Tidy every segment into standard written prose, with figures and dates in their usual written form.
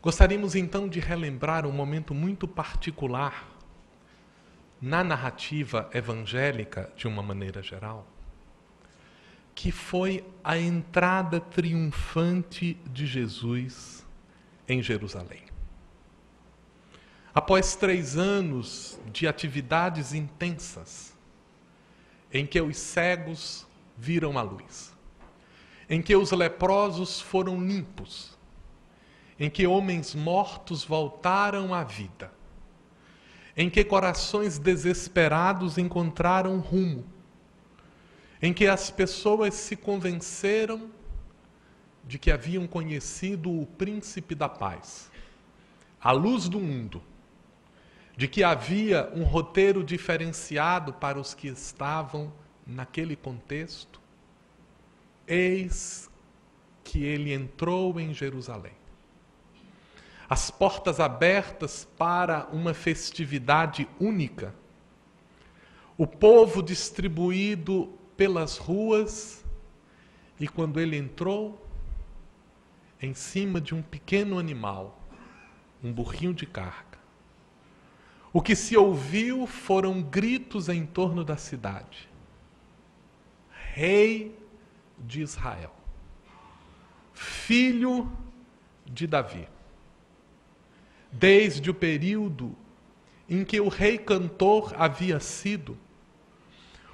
Gostaríamos então de relembrar um momento muito particular na narrativa evangélica, de uma maneira geral, que foi a entrada triunfante de Jesus em Jerusalém. Após 3 anos de atividades intensas, em que os cegos viram a luz, em que os leprosos foram limpos, em que homens mortos voltaram à vida, em que corações desesperados encontraram rumo, em que as pessoas se convenceram de que haviam conhecido o Príncipe da Paz, a luz do mundo, de que havia um roteiro diferenciado para os que estavam naquele contexto, eis que ele entrou em Jerusalém. As portas abertas para uma festividade única, o povo distribuído pelas ruas, e quando ele entrou, em cima de um pequeno animal, um burrinho de carga, o que se ouviu foram gritos em torno da cidade: Rei de Israel, Filho de Davi. Desde o período em que o rei cantor havia sido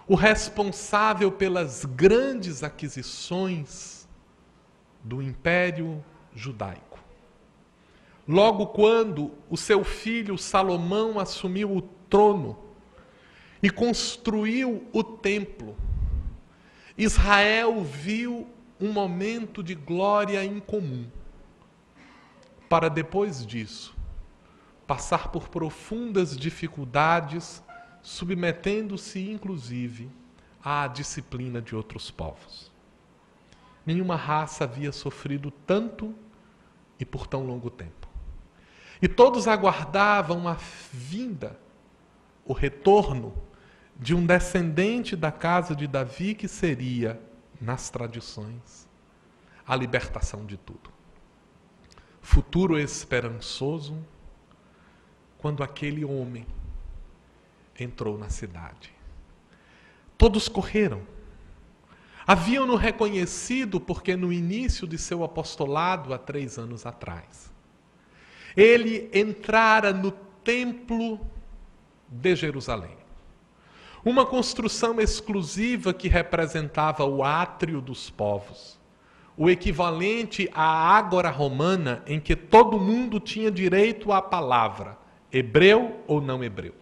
o responsável pelas grandes aquisições do Império Judaico. Logo quando o seu filho Salomão assumiu o trono e construiu o templo, Israel viu um momento de glória incomum, para depois disso passar por profundas dificuldades, submetendo-se inclusive à disciplina de outros povos. Nenhuma raça havia sofrido tanto e por tão longo tempo. E todos aguardavam a vinda, o retorno de um descendente da casa de Davi que seria, nas tradições, a libertação de tudo. Futuro esperançoso, quando aquele homem entrou na cidade. Todos correram. Haviam-no reconhecido porque no início de seu apostolado, há 3 anos atrás, ele entrara no templo de Jerusalém. Uma construção exclusiva que representava o átrio dos povos, o equivalente à ágora romana em que todo mundo tinha direito à palavra, hebreu ou não hebreu,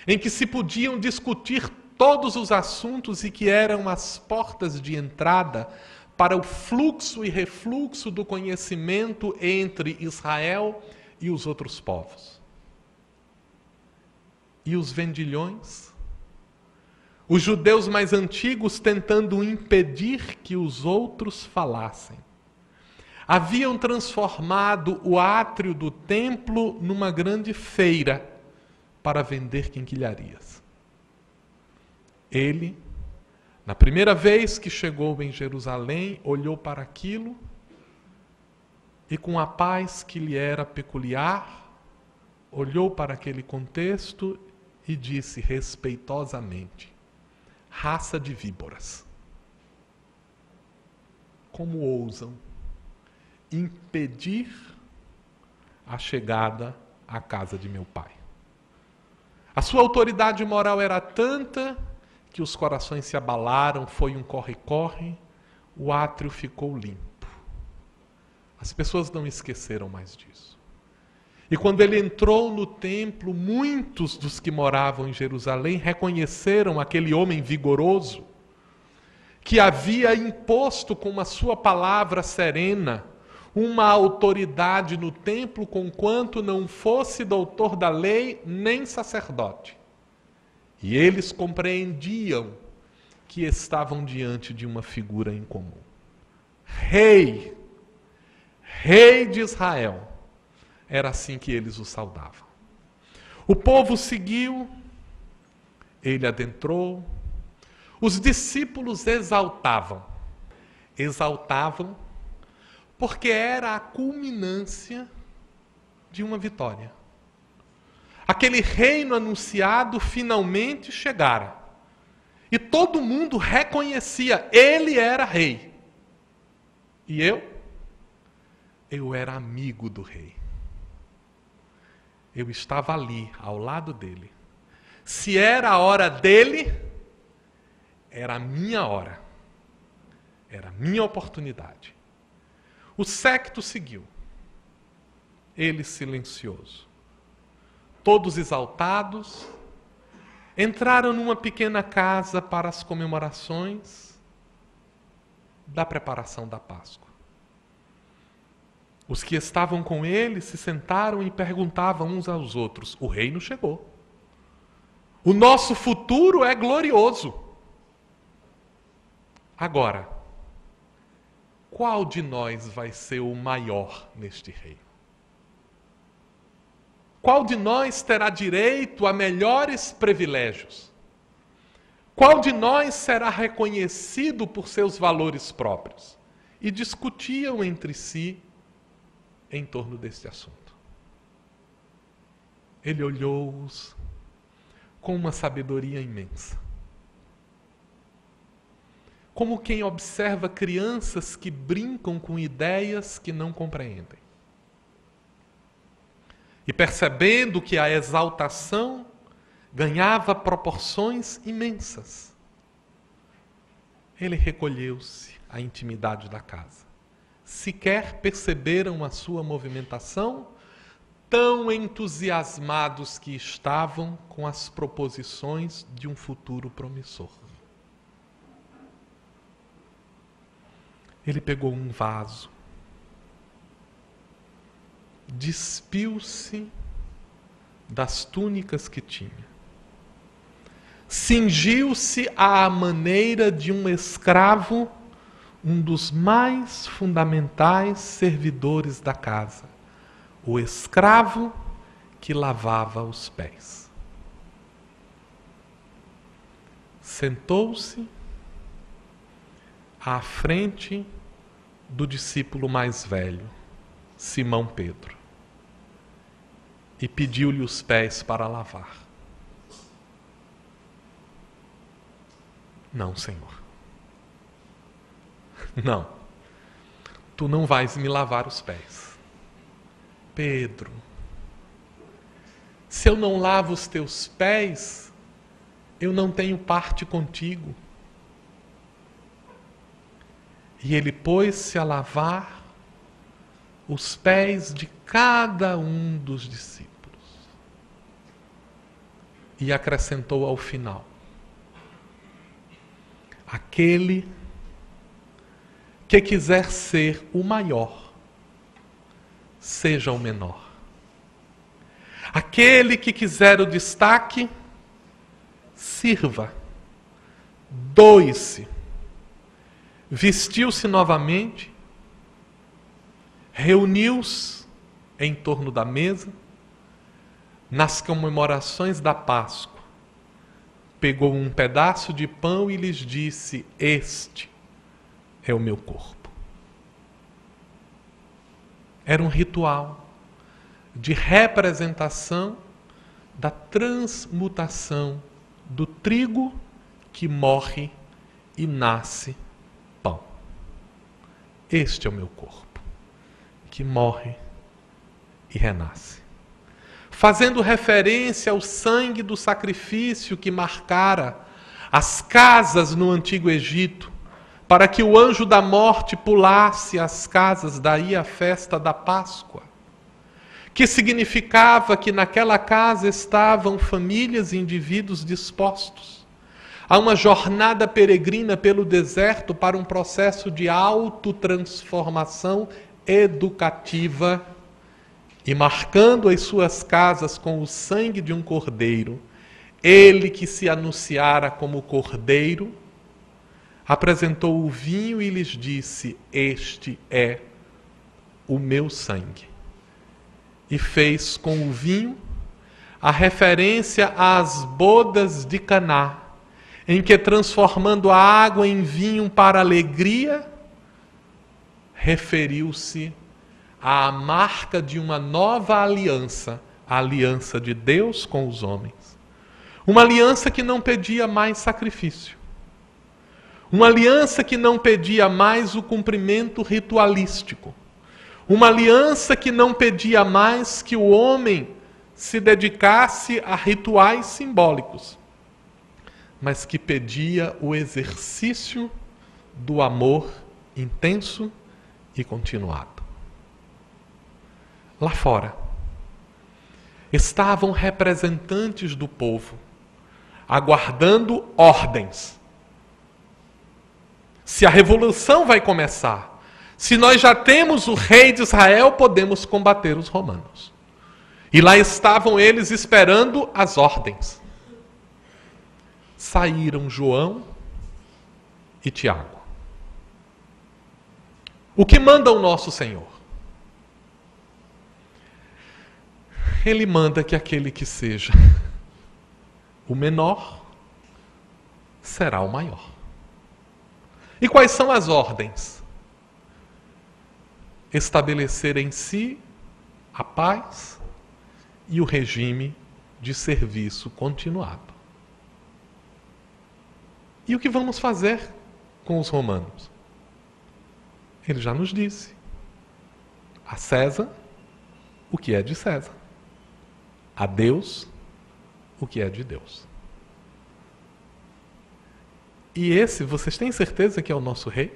em que se podiam discutir todos os assuntos e que eram as portas de entrada para o fluxo e refluxo do conhecimento entre Israel e os outros povos. E os vendilhões? Os judeus mais antigos tentando impedir que os outros falassem. Haviam transformado o átrio do templo numa grande feira para vender quinquilharias. Ele, na primeira vez que chegou em Jerusalém, olhou para aquilo e, com a paz que lhe era peculiar, olhou para aquele contexto e disse respeitosamente: raça de víboras, como ousam impedir a chegada à casa de meu pai? A sua autoridade moral era tanta que os corações se abalaram, foi um corre-corre, o átrio ficou limpo. As pessoas não esqueceram mais disso. E quando ele entrou no templo, muitos dos que moravam em Jerusalém reconheceram aquele homem vigoroso que havia imposto com a sua palavra serena uma autoridade no templo, conquanto não fosse doutor da lei nem sacerdote. E eles compreendiam que estavam diante de uma figura incomum. Rei de Israel. Era assim que eles o saudavam. O povo seguiu, ele adentrou, os discípulos exaltavam porque era a culminância de uma vitória. Aquele reino anunciado finalmente chegara. E todo mundo reconhecia, ele era rei. E eu era amigo do rei. Eu estava ali, ao lado dele. Se era a hora dele, era a minha hora. Era a minha oportunidade. O séquito seguiu. Ele silencioso. Todos exaltados, entraram numa pequena casa para as comemorações da preparação da Páscoa. Os que estavam com ele se sentaram e perguntavam uns aos outros: o reino chegou. O nosso futuro é glorioso. Agora, qual de nós vai ser o maior neste reino? Qual de nós terá direito a melhores privilégios? Qual de nós será reconhecido por seus valores próprios? E discutiam entre si em torno deste assunto. Ele olhou-os com uma sabedoria imensa. Como quem observa crianças que brincam com ideias que não compreendem. E percebendo que a exaltação ganhava proporções imensas, ele recolheu-se à intimidade da casa. Sequer perceberam a sua movimentação, tão entusiasmados que estavam com as proposições de um futuro promissor. Ele pegou um vaso, despiu-se das túnicas que tinha, cingiu-se à maneira de um escravo, um dos mais fundamentais servidores da casa, o escravo que lavava os pés. Sentou-se à frente do discípulo mais velho, Simão Pedro, e pediu-lhe os pés para lavar. Não, Senhor. Não. Tu não vais me lavar os pés. Pedro, se eu não lavo os teus pés, eu não tenho parte contigo. E ele pôs-se a lavar os pés de cada um dos discípulos. E acrescentou ao final: aquele que quiser ser o maior, seja o menor. Aquele que quiser o destaque, sirva, doe-se. Vestiu-se novamente, reuniu-se em torno da mesa, nas comemorações da Páscoa, pegou um pedaço de pão e lhes disse: este é o meu corpo. Era um ritual de representação da transmutação do trigo que morre e nasce pão. Este é o meu corpo, que morre e renasce. Fazendo referência ao sangue do sacrifício que marcara as casas no Antigo Egito, para que o anjo da morte pulasse as casas, daí a festa da Páscoa, que significava que naquela casa estavam famílias e indivíduos dispostos a uma jornada peregrina pelo deserto para um processo de autotransformação educativa, e marcando as suas casas com o sangue de um cordeiro, ele que se anunciara como cordeiro, apresentou o vinho e lhes disse: este é o meu sangue. E fez com o vinho a referência às bodas de Caná, em que, transformando a água em vinho para alegria, referiu-se a marca de uma nova aliança, a aliança de Deus com os homens. Uma aliança que não pedia mais sacrifício. Uma aliança que não pedia mais o cumprimento ritualístico. Uma aliança que não pedia mais que o homem se dedicasse a rituais simbólicos, mas que pedia o exercício do amor intenso e continuado. Lá fora, estavam representantes do povo, aguardando ordens. Se a revolução vai começar, se nós já temos o rei de Israel, podemos combater os romanos. E lá estavam eles esperando as ordens. Saíram João e Tiago. O que manda o nosso Senhor? Ele manda que aquele que seja o menor será o maior. E quais são as ordens? Estabelecer em si a paz e o regime de serviço continuado. E o que vamos fazer com os romanos? Ele já nos disse: a César o que é de César, a Deus o que é de Deus. E esse, vocês têm certeza que é o nosso rei?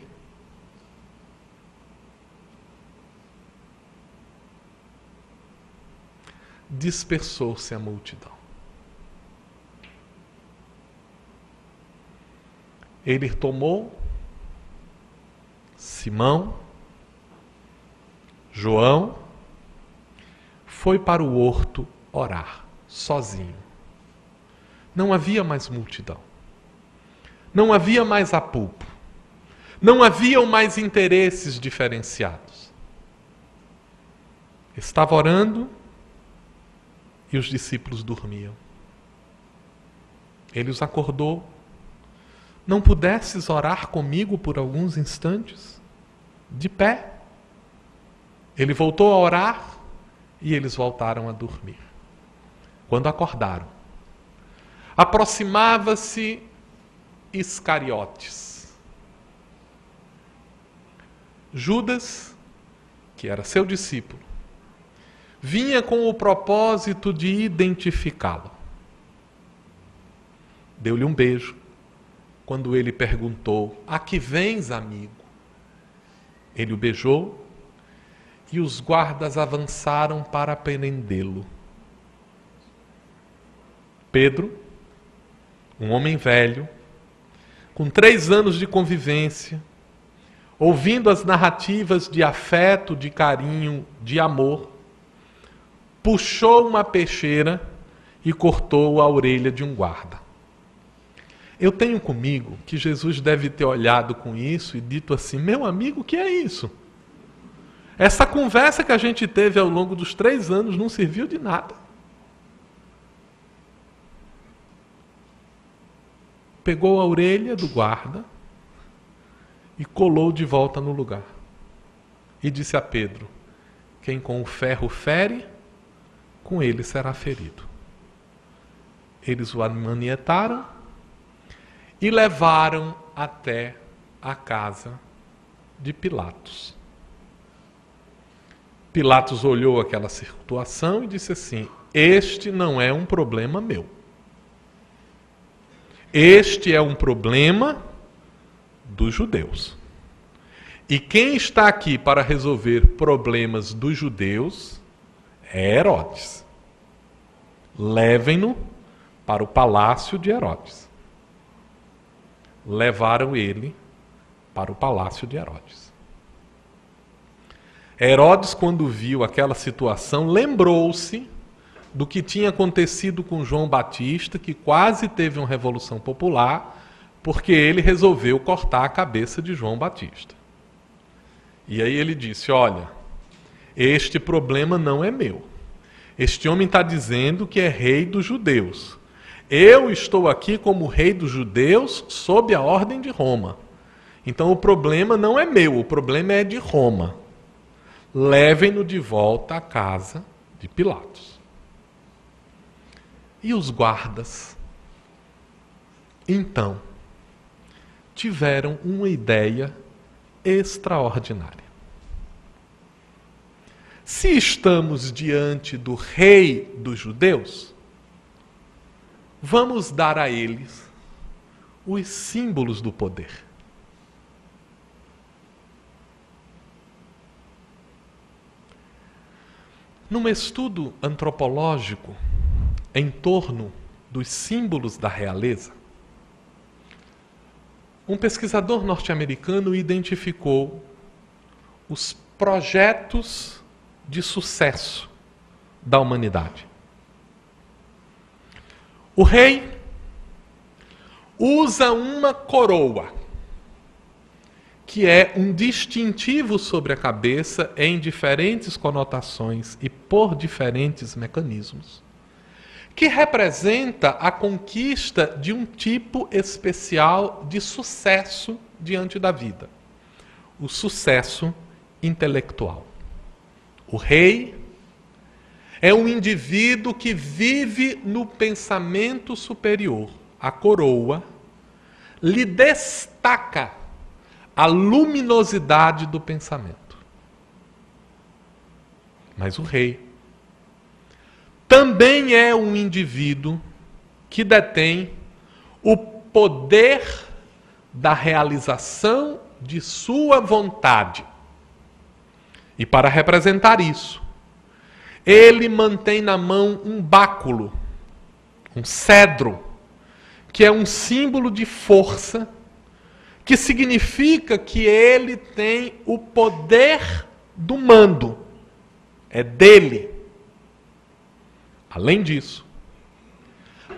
Dispersou-se a multidão. Ele tomou Simão, João, foi para o horto orar, sozinho. Não havia mais multidão. Não havia mais apulpo. Não haviam mais interesses diferenciados. Estava orando e os discípulos dormiam. Ele os acordou. Não pudesses orar comigo por alguns instantes? De pé. Ele voltou a orar e eles voltaram a dormir. Quando acordaram, aproximava-se Iscariotes. Judas, que era seu discípulo, vinha com o propósito de identificá-lo. Deu-lhe um beijo quando ele perguntou: a que vens, amigo? Ele o beijou e os guardas avançaram para prendê-lo. Pedro, um homem velho, com 3 anos de convivência, ouvindo as narrativas de afeto, de carinho, de amor, puxou uma peixeira e cortou a orelha de um guarda. Eu tenho comigo que Jesus deve ter olhado com isso e dito assim: meu amigo, o que é isso? Essa conversa que a gente teve ao longo dos 3 anos não serviu de nada. Pegou a orelha do guarda e colou de volta no lugar. E disse a Pedro: quem com o ferro fere, com ele será ferido. Eles o amanietaram e levaram até a casa de Pilatos. Pilatos olhou aquela situação e disse assim: este não é um problema meu. Este é um problema dos judeus. E quem está aqui para resolver problemas dos judeus é Herodes. Levem-no para o palácio de Herodes. Levaram ele para o palácio de Herodes. Herodes, quando viu aquela situação, lembrou-se do que tinha acontecido com João Batista, que quase teve uma revolução popular, porque ele resolveu cortar a cabeça de João Batista. E aí ele disse: olha, este problema não é meu. Este homem está dizendo que é rei dos judeus. Eu estou aqui como rei dos judeus sob a ordem de Roma. Então o problema não é meu, o problema é de Roma. levem-no de volta à casa de Pilatos. E os guardas, então, tiveram uma ideia extraordinária. Se estamos diante do rei dos judeus, vamos dar a eles os símbolos do poder. Num estudo antropológico em torno dos símbolos da realeza, um pesquisador norte-americano identificou os projetos de sucesso da humanidade. O rei usa uma coroa, que é um distintivo sobre a cabeça em diferentes conotações e por diferentes mecanismos, que representa a conquista de um tipo especial de sucesso diante da vida, o sucesso intelectual. O rei é um indivíduo que vive no pensamento superior. A coroa lhe destaca a luminosidade do pensamento. Mas o rei também é um indivíduo que detém o poder da realização de sua vontade. E para representar isso, ele mantém na mão um báculo, um cedro, que é um símbolo de força, que significa que ele tem o poder do mando. É dele. Além disso,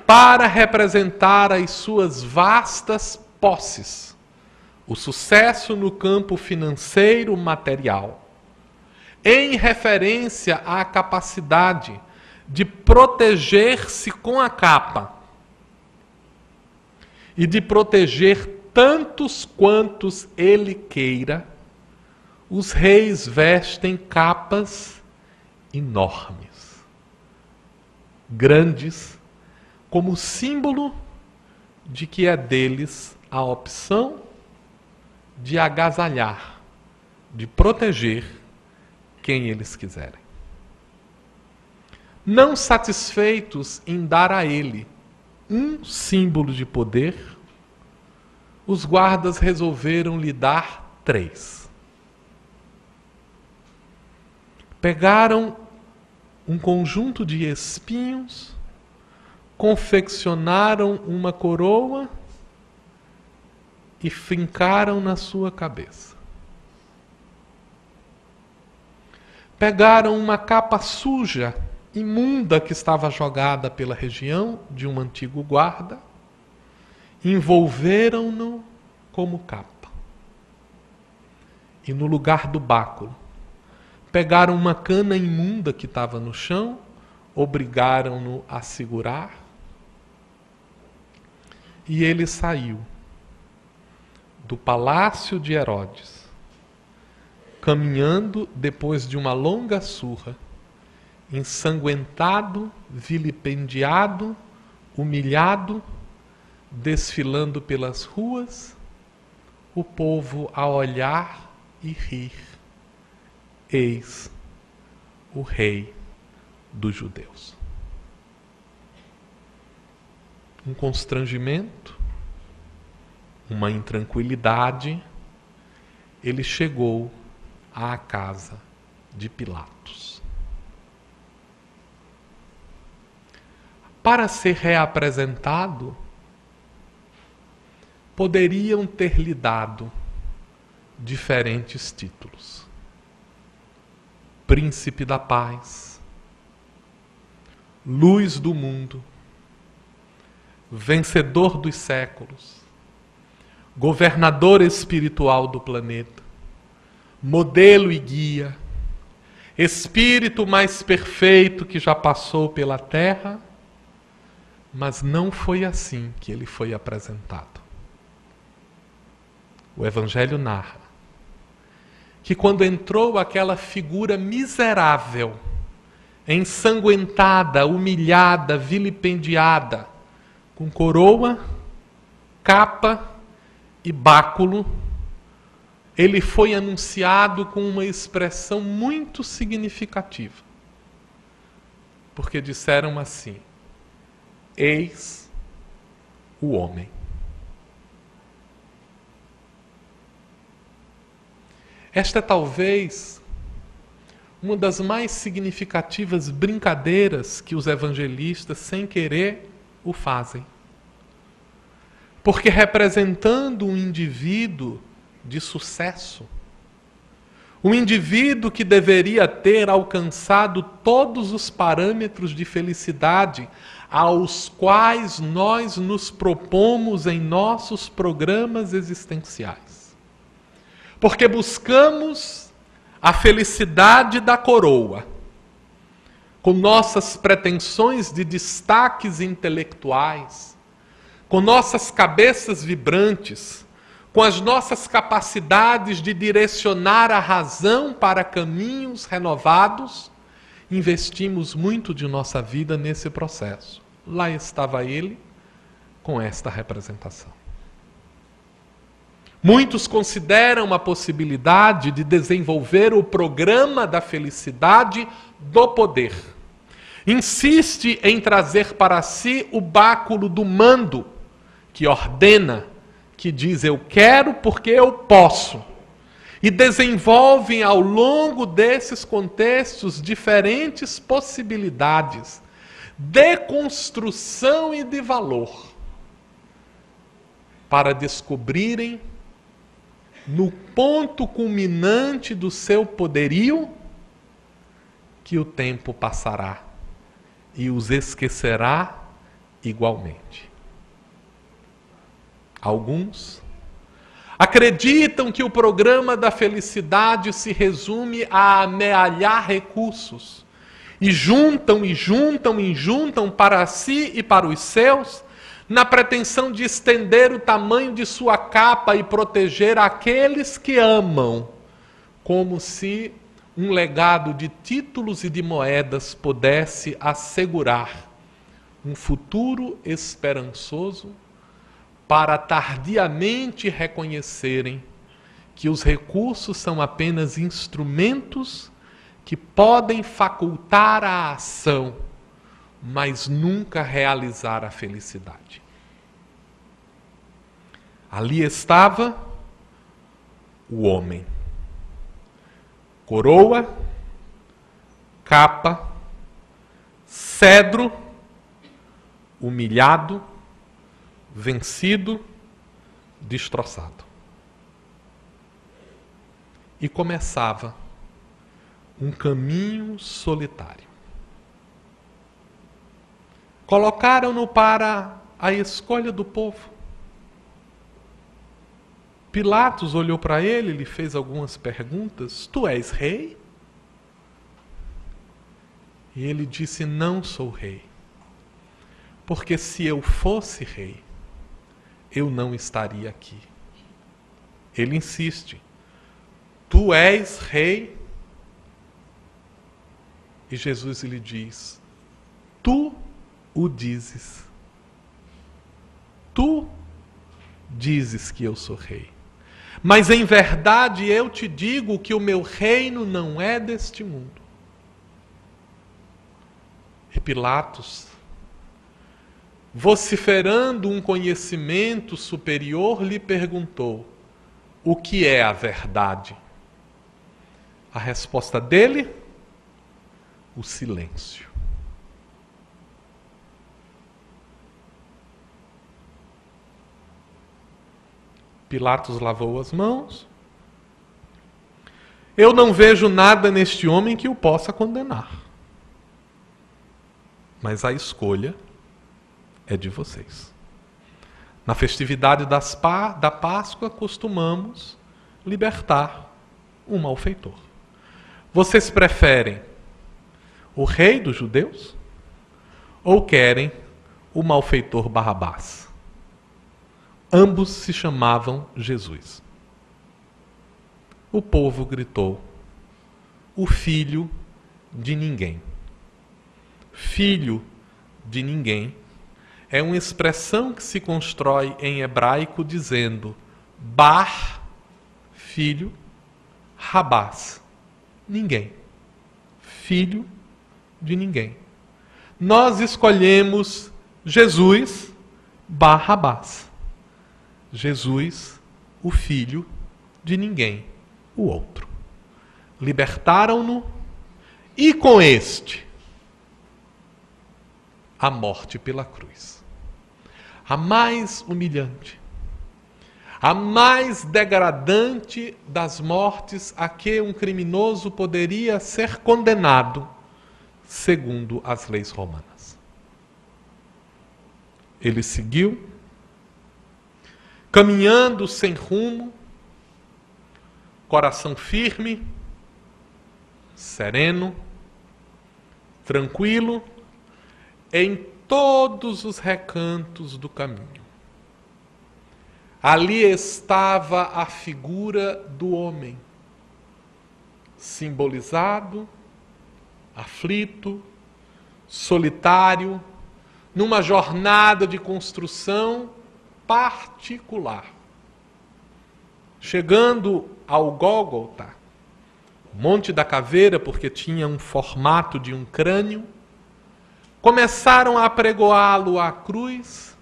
para representar as suas vastas posses, o sucesso no campo financeiro material, em referência à capacidade de proteger-se com a capa e de proteger tantos quantos ele queira, os reis vestem capas enormes, grandes, como símbolo de que é deles a opção de agasalhar, de proteger quem eles quiserem. Não satisfeitos em dar a ele um símbolo de poder, os guardas resolveram lhe dar 3. Pegaram um conjunto de espinhos, confeccionaram uma coroa e fincaram na sua cabeça. Pegaram uma capa suja, imunda, que estava jogada pela região de um antigo guarda, envolveram-no como capa. E no lugar do báculo, pegaram uma cana imunda que estava no chão, obrigaram-no a segurar, e ele saiu do palácio de Herodes, caminhando depois de uma longa surra, ensanguentado, vilipendiado, humilhado, desfilando pelas ruas, o povo a olhar e rir. Eis o rei dos judeus. Um constrangimento, uma intranquilidade, ele chegou à casa de Pilatos. Para ser reapresentado, poderiam ter lhe dado diferentes títulos. Príncipe da paz, luz do mundo, vencedor dos séculos, governador espiritual do planeta, modelo e guia, espírito mais perfeito que já passou pela terra, mas não foi assim que ele foi apresentado. O Evangelho narra que quando entrou aquela figura miserável, ensanguentada, humilhada, vilipendiada, com coroa, capa e báculo, ele foi anunciado com uma expressão muito significativa. Porque disseram assim: eis o homem. Esta é talvez uma das mais significativas brincadeiras que os evangelistas, sem querer, o fazem. Porque representando um indivíduo de sucesso, um indivíduo que deveria ter alcançado todos os parâmetros de felicidade aos quais nós nos propomos em nossos programas existenciais. Porque buscamos a felicidade da coroa, com nossas pretensões de destaques intelectuais, com nossas cabeças vibrantes, com as nossas capacidades de direcionar a razão para caminhos renovados, investimos muito de nossa vida nesse processo. Lá estava ele com esta representação. Muitos consideram a possibilidade de desenvolver o programa da felicidade do poder. Insiste em trazer para si o báculo do mando, que ordena, que diz eu quero porque eu posso. E desenvolvem ao longo desses contextos diferentes possibilidades de construção e de valor para descobrirem no ponto culminante do seu poderio que o tempo passará e os esquecerá igualmente. Alguns acreditam que o programa da felicidade se resume a amealhar recursos e juntam para si e para os seus, na pretensão de estender o tamanho de sua capa e proteger aqueles que amam, como se um legado de títulos e de moedas pudesse assegurar um futuro esperançoso para tardiamente reconhecerem que os recursos são apenas instrumentos que podem facultar a ação, mas nunca realizar a felicidade. Ali estava o homem. Coroa, capa, cedro, humilhado, vencido, destroçado. E começava um caminho solitário. Colocaram-no para a escolha do povo. Pilatos olhou para ele, lhe fez algumas perguntas. Tu és rei? E ele disse, não sou rei. Porque se eu fosse rei, eu não estaria aqui. Ele insiste. Tu és rei? E Jesus lhe diz, tu o dizes. Tu dizes que eu sou rei. Mas em verdade eu te digo que o meu reino não é deste mundo. E Pilatos, vociferando um conhecimento superior, lhe perguntou, o que é a verdade? A resposta dele, o silêncio. Pilatos lavou as mãos. Eu não vejo nada neste homem que o possa condenar. Mas a escolha é de vocês. Na festividade da Páscoa, costumamos libertar um malfeitor. Vocês preferem o rei dos judeus ou querem o malfeitor Barrabás? Ambos se chamavam Jesus. o povo gritou: o filho de ninguém. Filho de ninguém é uma expressão que se constrói em hebraico dizendo bar, filho, rabás, ninguém. Filho de ninguém. Nós escolhemos Jesus, Barrabás. Jesus, o filho de ninguém, o outro. Libertaram-no e com este a morte pela cruz. A mais humilhante, a mais degradante das mortes a que um criminoso poderia ser condenado, segundo as leis romanas. Ele seguiu, caminhando sem rumo, coração firme, sereno, tranquilo, em todos os recantos do caminho. Ali estava a figura do homem, simbolizado, aflito, solitário, numa jornada de construção particular. Chegando ao Gólgota, Monte da Caveira, porque tinha um formato de um crânio, começaram a apregoá-lo à cruz,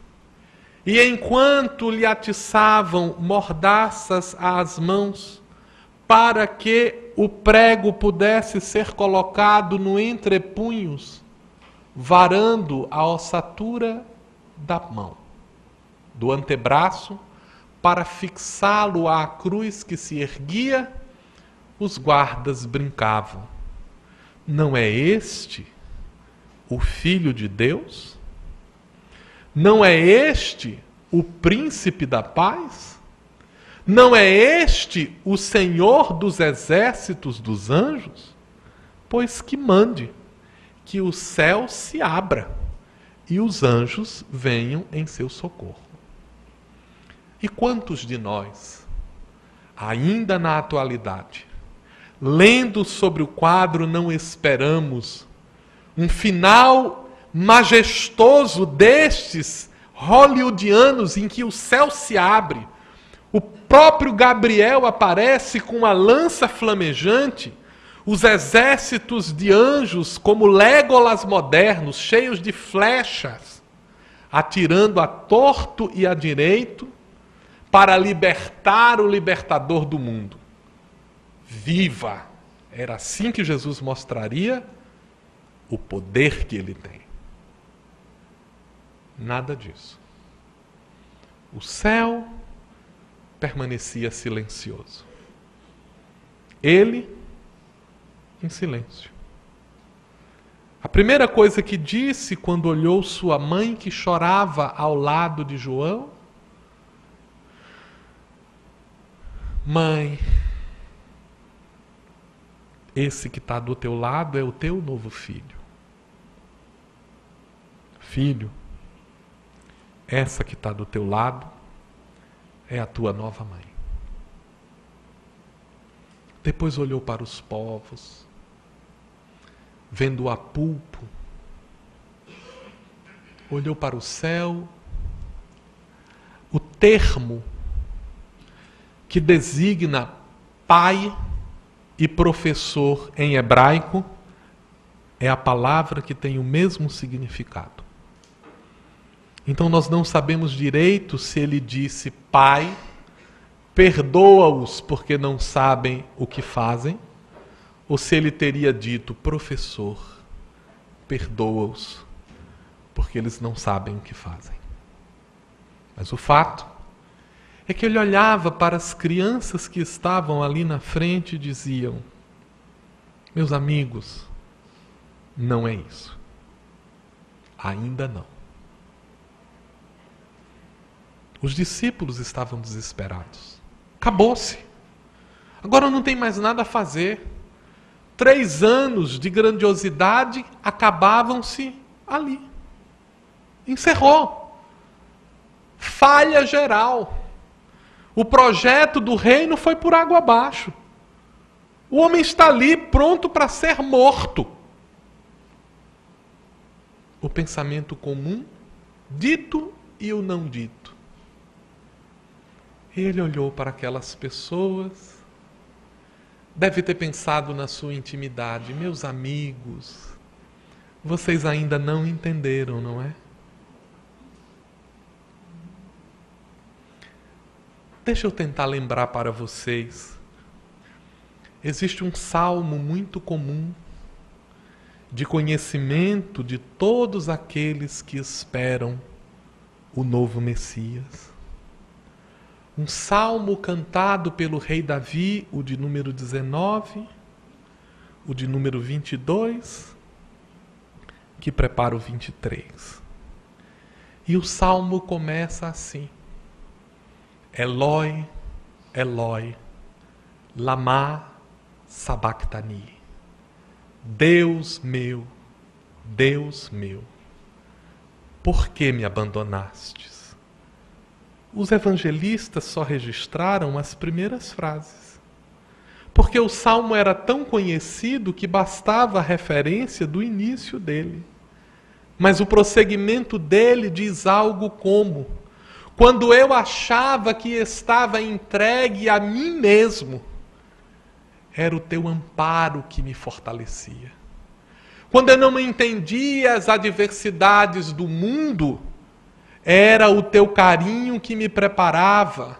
e enquanto lhe atiçavam mordaças às mãos, para que o prego pudesse ser colocado no entrepunhos, varando a ossatura da mão, do antebraço, para fixá-lo à cruz que se erguia, os guardas brincavam. Não é este o Filho de Deus? Não é este o Príncipe da Paz? Não é este o Senhor dos exércitos dos anjos? Pois que mande que o céu se abra e os anjos venham em seu socorro. E quantos de nós, ainda na atualidade, lendo sobre o quadro, não esperamos um final majestoso destes hollywoodianos em que o céu se abre, o próprio Gabriel aparece com uma lança flamejante, os exércitos de anjos, como Légolas modernos, cheios de flechas, atirando a torto e a direito para libertar o libertador do mundo. Viva! Era assim que Jesus mostraria o poder que ele tem. Nada disso. O céu permanecia silencioso. Ele, em silêncio. A primeira coisa que disse quando olhou sua mãe que chorava ao lado de João: mãe, esse que está do teu lado é o teu novo filho. Filho, essa que está do teu lado é a tua nova mãe. Depois olhou para os povos, vendo o apulpo, olhou para o céu. O termo que designa pai e professor em hebraico é a palavra que tem o mesmo significado. Então nós não sabemos direito se ele disse: Pai, perdoa-os porque não sabem o que fazem, ou se ele teria dito: Professor, perdoa-os porque eles não sabem o que fazem. Mas o fato é que ele olhava para as crianças que estavam ali na frente e diziam: meus amigos, não é isso. Ainda não. Os discípulos estavam desesperados. Acabou-se. Agora não tem mais nada a fazer. 3 anos de grandiosidade acabavam-se ali. Encerrou. Falha geral. O projeto do reino foi por água abaixo. O homem está ali pronto para ser morto. O pensamento comum, dito e o não dito. Ele olhou para aquelas pessoas, deve ter pensado na sua intimidade: meus amigos, vocês ainda não entenderam, não é? Deixa eu tentar lembrar para vocês. Existe um salmo muito comum de conhecimento de todos aqueles que esperam o novo Messias. Um salmo cantado pelo rei Davi, o de número 19, o de número 22, que prepara o 23. E o salmo começa assim: Eloi, Eloi, lama sabachthani. Deus meu, por que me abandonastes? Os evangelistas só registraram as primeiras frases, porque o salmo era tão conhecido que bastava a referência do início dele. Mas o prosseguimento dele diz algo como: quando eu achava que estava entregue a mim mesmo, era o teu amparo que me fortalecia. Quando eu não entendia as adversidades do mundo, era o teu carinho que me preparava,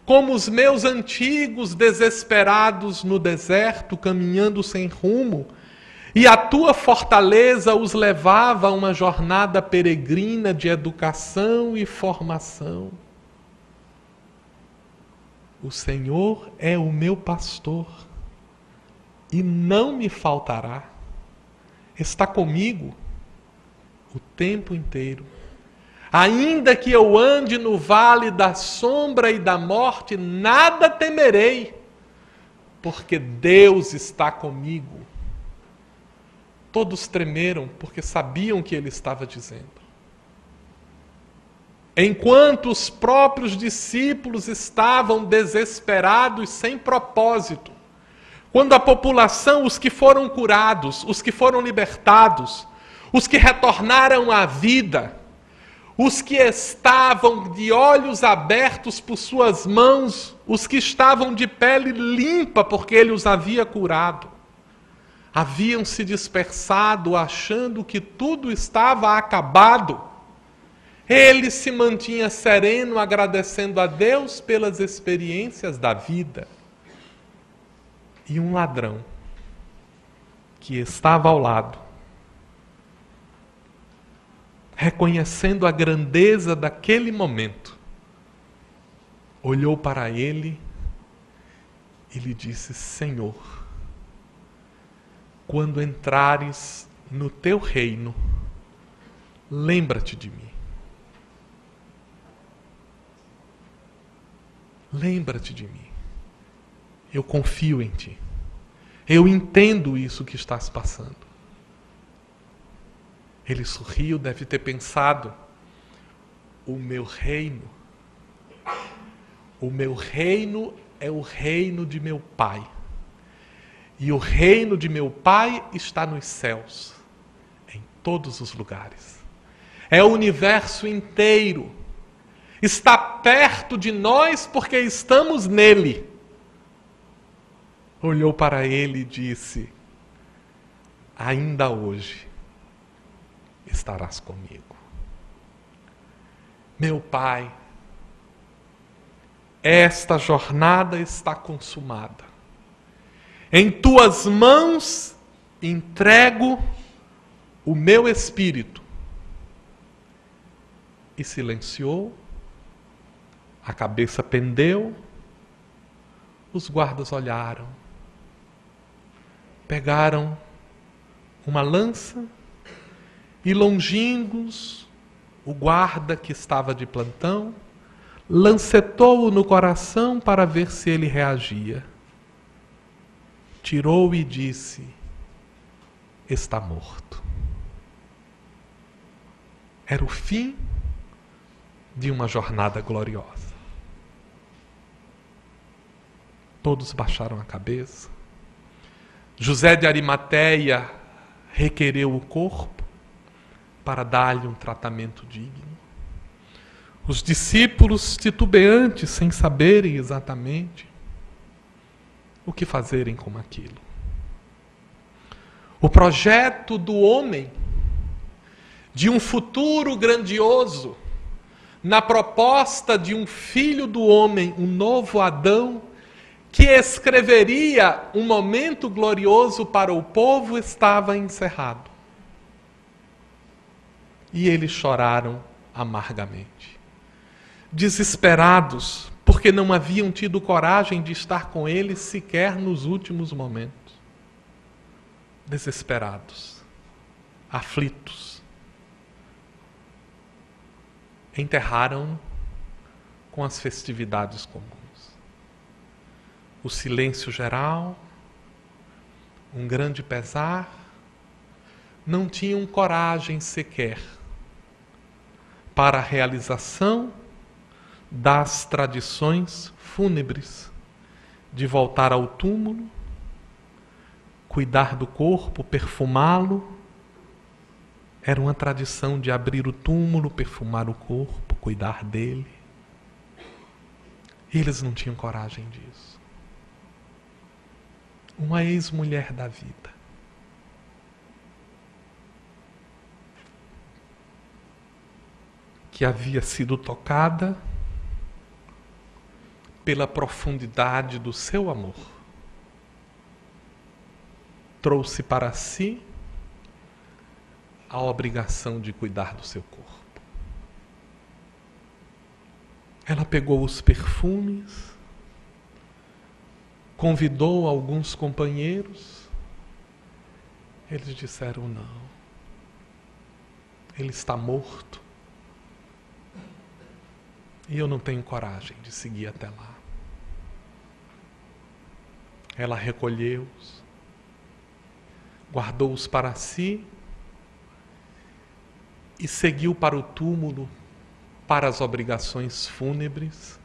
como os meus antigos desesperados no deserto, caminhando sem rumo, e a tua fortaleza os levava a uma jornada peregrina de educação e formação. O Senhor é o meu pastor e não me faltará. Está comigo o tempo inteiro. Ainda que eu ande no vale da sombra e da morte, nada temerei, porque Deus está comigo. Todos tremeram, porque sabiam o que ele estava dizendo. Enquanto os próprios discípulos estavam desesperados, sem propósito, quando a população, os que foram curados, os que foram libertados, os que retornaram à vida, os que estavam de olhos abertos por suas mãos, os que estavam de pele limpa porque ele os havia curado, haviam se dispersado achando que tudo estava acabado. Ele se mantinha sereno, agradecendo a Deus pelas experiências da vida. E um ladrão que estava ao lado, reconhecendo a grandeza daquele momento, olhou para ele e lhe disse: Senhor, quando entrares no teu reino, lembra-te de mim. Lembra-te de mim. Eu confio em ti. Eu entendo isso que estás passando. Ele sorriu, deve ter pensado: o meu reino é o reino de meu Pai. E o reino de meu Pai está nos céus, em todos os lugares. É o universo inteiro. Está perto de nós porque estamos nele. Olhou para ele e disse: ainda hoje estarás comigo. Meu Pai, esta jornada está consumada. Em tuas mãos entrego o meu espírito. E silenciou, a cabeça pendeu, os guardas olharam, pegaram uma lança e, longínquos, o guarda que estava de plantão lancetou-o no coração para ver se ele reagia. Tirou e disse: está morto. Era o fim de uma jornada gloriosa. Todos baixaram a cabeça, José de Arimateia requereu o corpo para dar-lhe um tratamento digno. Os discípulos titubeantes, sem saberem exatamente o que fazerem com aquilo. O projeto do homem de um futuro grandioso, na proposta de um filho do homem, um novo Adão, que escreveria um momento glorioso para o povo, estava encerrado. E eles choraram amargamente, desesperados, porque não haviam tido coragem de estar com ele sequer nos últimos momentos. Desesperados, aflitos, enterraram com as festividades comuns. O silêncio geral, um grande pesar, não tinham coragem sequer para a realização das tradições fúnebres, de voltar ao túmulo, cuidar do corpo, perfumá-lo. Era uma tradição de abrir o túmulo, perfumar o corpo, cuidar dele. Eles não tinham coragem disso. Uma ex-mulher da vida, que havia sido tocada pela profundidade do seu amor, trouxe para si a obrigação de cuidar do seu corpo. Ela pegou os perfumes, convidou alguns companheiros. Eles disseram não. Ele está morto. E eu não tenho coragem de seguir até lá. Ela recolheu-os, guardou-os para si e seguiu para o túmulo, para as obrigações fúnebres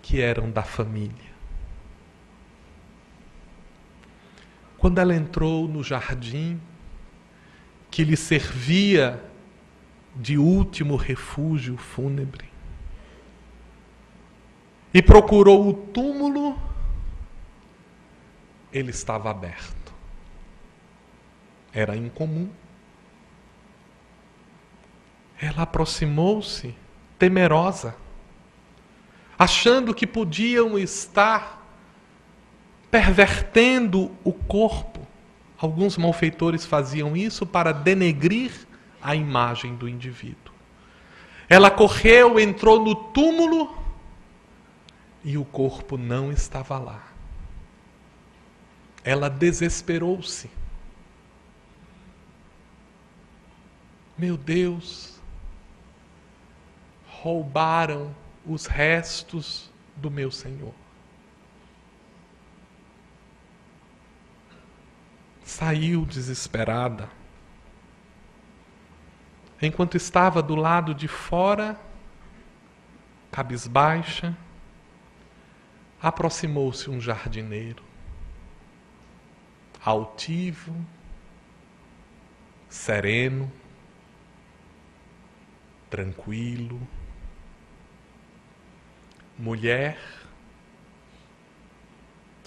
que eram da família. Quando ela entrou no jardim, que lhe servia de último refúgio fúnebre, e procurou o túmulo, ele estava aberto. Era incomum. Ela aproximou-se, temerosa, achando que podiam estar pervertendo o corpo. Alguns malfeitores faziam isso para denegrir a imagem do indivíduo. Ela correu, entrou no túmulo e o corpo não estava lá. Ela desesperou-se. Meu Deus, roubaram os restos do meu Senhor. Saiu desesperada. Enquanto estava do lado de fora, cabisbaixa, aproximou-se um jardineiro, altivo, sereno, tranquilo. Mulher,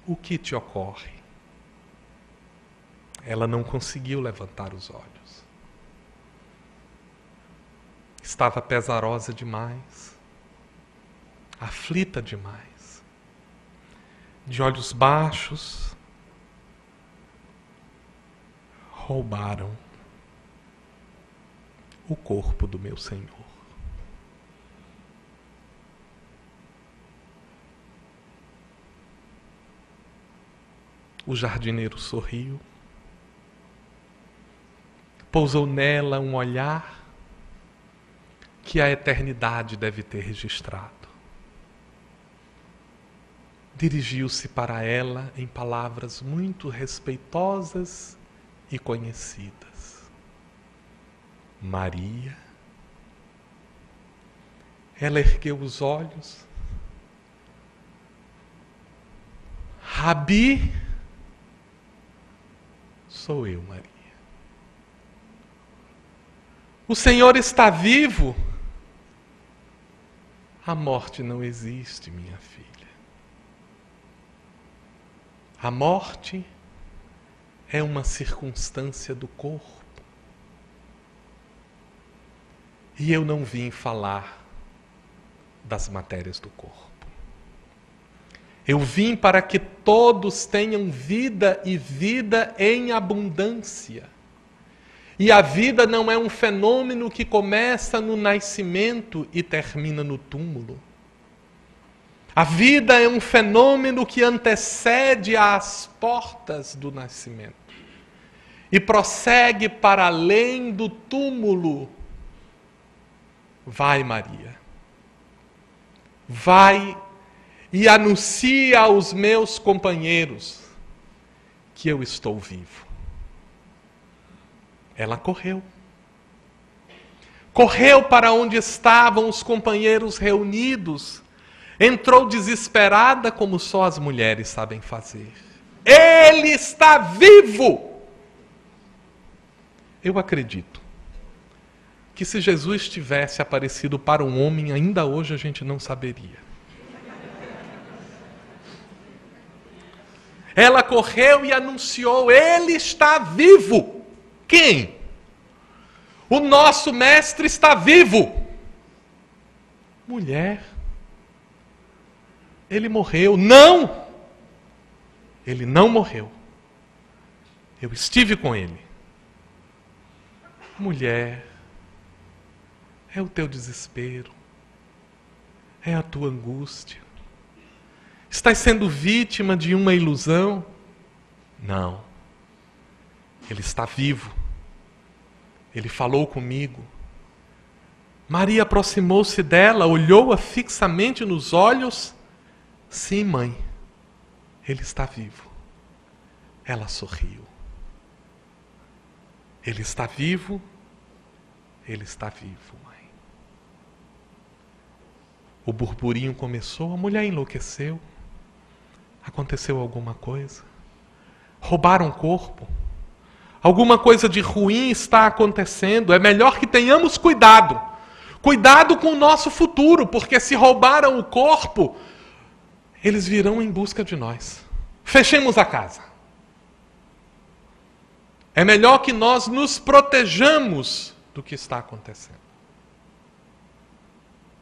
o que te ocorre? Ela não conseguiu levantar os olhos. Estava pesarosa demais, aflita demais, de olhos baixos. Roubaram o corpo do meu Senhor. O jardineiro sorriu, pousou nela um olhar que a eternidade deve ter registrado. Dirigiu-se para ela em palavras muito respeitosas e conhecidas. Maria. Ela ergueu os olhos. Rabi. Sou eu, Maria. O Senhor está vivo. A morte não existe, minha filha. A morte é uma circunstância do corpo. E eu não vim falar das matérias do corpo. Eu vim para que todos tenham vida e vida em abundância. E a vida não é um fenômeno que começa no nascimento e termina no túmulo. A vida é um fenômeno que antecede às portas do nascimento e prossegue para além do túmulo. Vai, Maria. Vai e anuncia aos meus companheiros que eu estou vivo. Ela correu. Correu para onde estavam os companheiros reunidos. Entrou desesperada, como só as mulheres sabem fazer. Ele está vivo! Eu acredito que se Jesus tivesse aparecido para um homem, ainda hoje a gente não saberia. Ela correu e anunciou: ele está vivo! Quem? O nosso mestre está vivo. Mulher, ele morreu. Não! Ele não morreu. Eu estive com ele. Mulher, é o teu desespero, é a tua angústia. Estás sendo vítima de uma ilusão? Não. Ele está vivo. Ele falou comigo. Maria aproximou-se dela, olhou-a fixamente nos olhos. Sim, mãe, ele está vivo. Ela sorriu. Ele está vivo. Ele está vivo, mãe. O burburinho começou, a mulher enlouqueceu. Aconteceu alguma coisa? Roubaram o corpo? Alguma coisa de ruim está acontecendo. É melhor que tenhamos cuidado. Cuidado com o nosso futuro, porque se roubaram o corpo, eles virão em busca de nós. Fechemos a casa. É melhor que nós nos protejamos do que está acontecendo.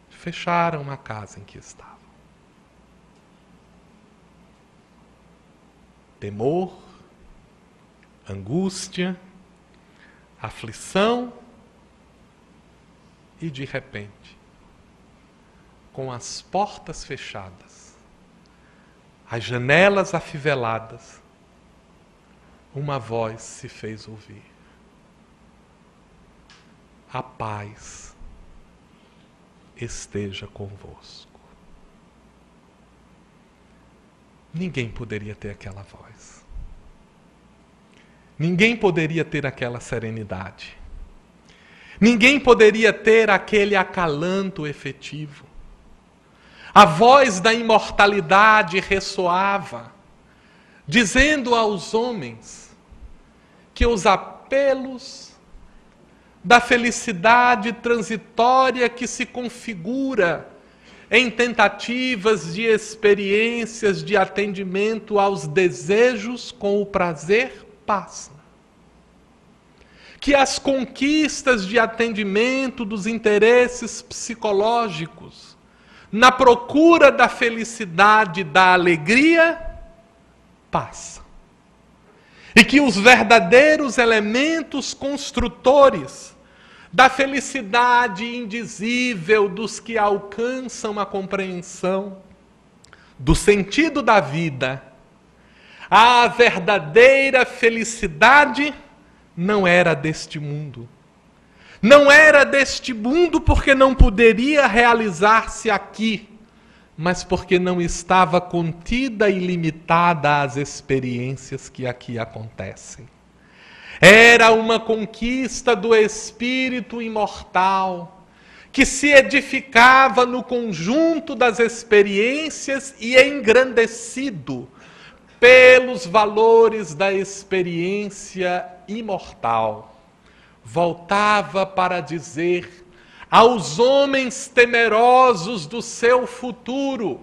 Fecharam a casa em que estavam. Temor, angústia, aflição e, de repente, com as portas fechadas, as janelas afiveladas, uma voz se fez ouvir. A paz esteja convosco. Ninguém poderia ter aquela voz. Ninguém poderia ter aquela serenidade. Ninguém poderia ter aquele acalanto efetivo. A voz da imortalidade ressoava, dizendo aos homens que os apelos da felicidade transitória que se configura em tentativas de experiências de atendimento aos desejos com o prazer passam. Que as conquistas de atendimento dos interesses psicológicos na procura da felicidade e da alegria passam. E que os verdadeiros elementos construtores da felicidade indizível dos que alcançam a compreensão do sentido da vida, a verdadeira felicidade não era deste mundo. Não era deste mundo porque não poderia realizar-se aqui, mas porque não estava contida e limitada às experiências que aqui acontecem. Era uma conquista do espírito imortal, que se edificava no conjunto das experiências e engrandecido pelos valores da experiência imortal, voltava para dizer aos homens temerosos do seu futuro: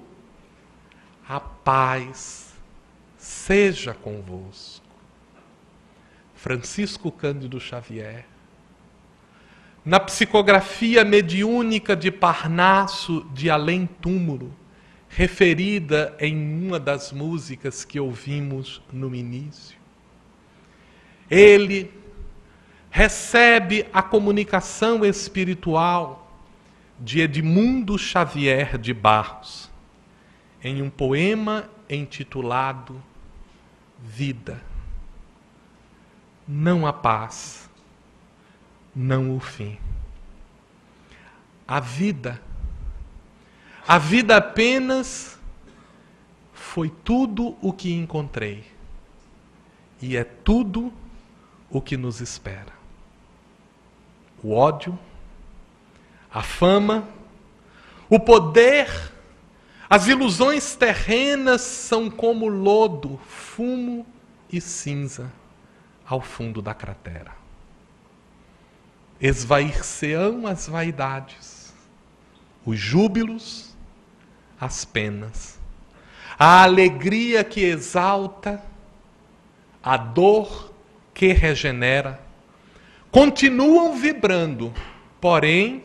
a paz seja convosco. Francisco Cândido Xavier, na psicografia mediúnica de Parnasso de Além Túmulo, referida em uma das músicas que ouvimos no início, ele recebe a comunicação espiritual de Edmundo Xavier de Barros em um poema intitulado Vida. Não há paz, não o fim. A vida apenas foi tudo o que encontrei e é tudo o que nos espera. O ódio, a fama, o poder, as ilusões terrenas são como lodo, fumo e cinza ao fundo da cratera. Esvair-se-ão as vaidades, os júbilos, as penas, a alegria que exalta, a dor que regenera, continuam vibrando, porém,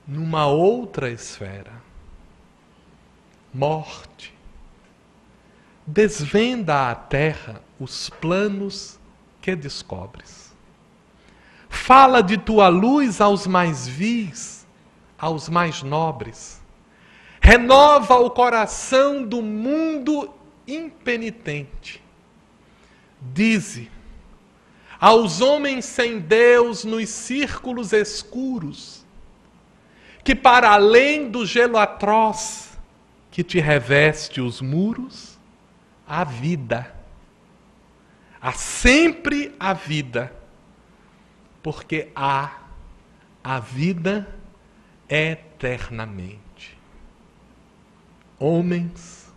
numa outra esfera. Morte, desvenda à terra os planos que descobres. Fala de tua luz aos mais vis, aos mais nobres. Renova o coração do mundo impenitente. Dize aos homens sem Deus nos círculos escuros que para além do gelo atroz que te reveste os muros, há vida. Há sempre a vida, porque há a vida eternamente. Homens,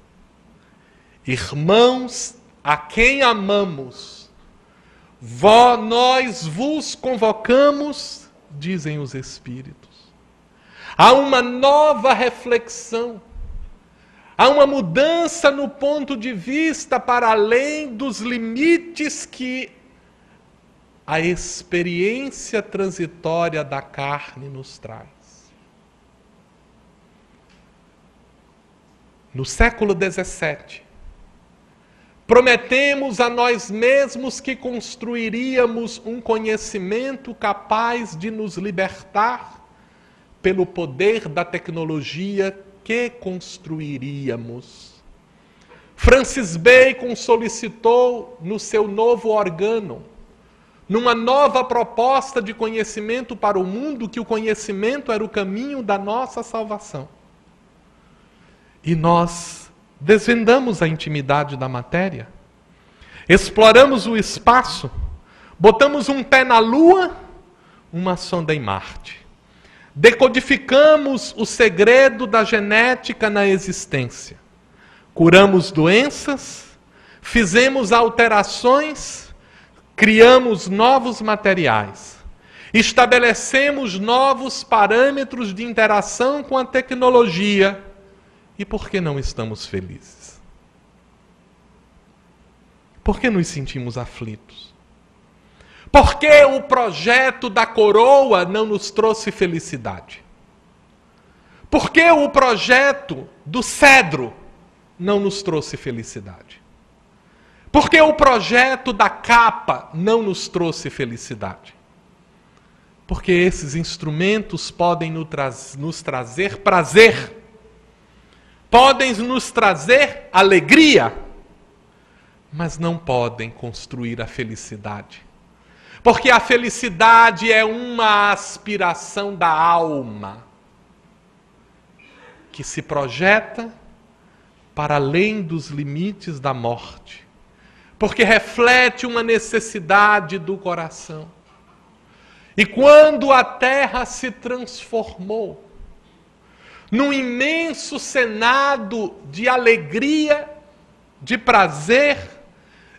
irmãos a quem amamos, nós vos convocamos, dizem os Espíritos, a uma nova reflexão, há uma mudança no ponto de vista para além dos limites que a experiência transitória da carne nos traz. No século XVII, prometemos a nós mesmos que construiríamos um conhecimento capaz de nos libertar pelo poder da tecnologia que construiríamos. Francis Bacon solicitou no seu novo organo, numa nova proposta de conhecimento para o mundo, que o conhecimento era o caminho da nossa salvação. E nós desvendamos a intimidade da matéria, exploramos o espaço, botamos um pé na Lua, uma sonda em Marte. Decodificamos o segredo da genética na existência. Curamos doenças, fizemos alterações, criamos novos materiais. Estabelecemos novos parâmetros de interação com a tecnologia. E por que não estamos felizes? Por que nos sentimos aflitos? Por que o projeto da coroa não nos trouxe felicidade? Por que o projeto do cedro não nos trouxe felicidade? Por que o projeto da capa não nos trouxe felicidade? Porque esses instrumentos podem nos trazer prazer, podem nos trazer alegria, mas não podem construir a felicidade. Porque a felicidade é uma aspiração da alma que se projeta para além dos limites da morte, porque reflete uma necessidade do coração. E quando a terra se transformou num imenso senado de alegria de prazer,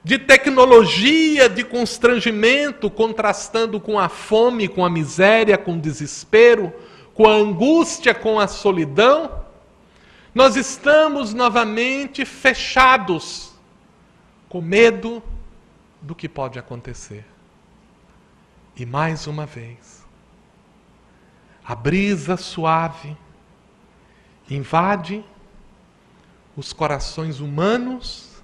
de tecnologia, de constrangimento, contrastando com a fome, com a miséria, com o desespero, com a angústia, com a solidão, nós estamos novamente fechados, com medo do que pode acontecer. E mais uma vez, a brisa suave invade os corações humanos,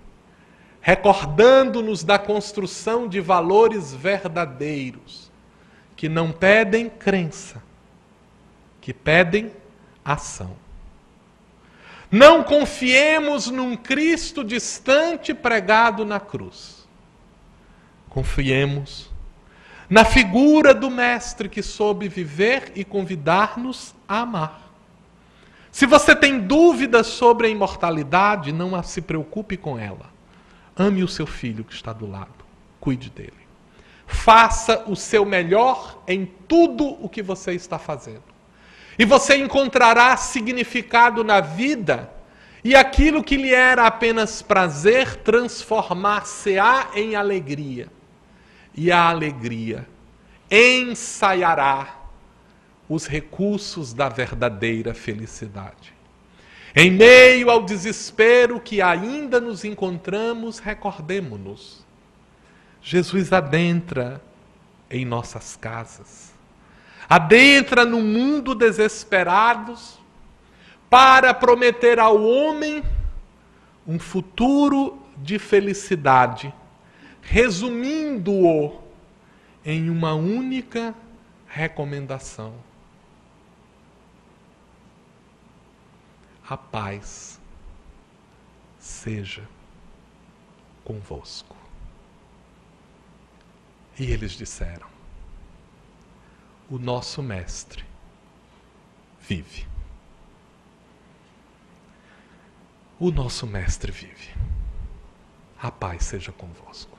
recordando-nos da construção de valores verdadeiros, que não pedem crença, que pedem ação. Não confiemos num Cristo distante pregado na cruz. Confiemos na figura do Mestre que soube viver e convidar-nos a amar. Se você tem dúvidas sobre a imortalidade, não se preocupe com ela. Ame o seu filho que está do lado. Cuide dele. Faça o seu melhor em tudo o que você está fazendo. E você encontrará significado na vida, e aquilo que lhe era apenas prazer transformar-se-á em alegria. E a alegria ensaiará os recursos da verdadeira felicidade. Em meio ao desespero que ainda nos encontramos, recordemo-nos. Jesus adentra em nossas casas. Adentra no mundo desesperados para prometer ao homem um futuro de felicidade, resumindo-o em uma única recomendação: a paz seja convosco. E eles disseram: o nosso Mestre vive. O nosso Mestre vive. A paz seja convosco.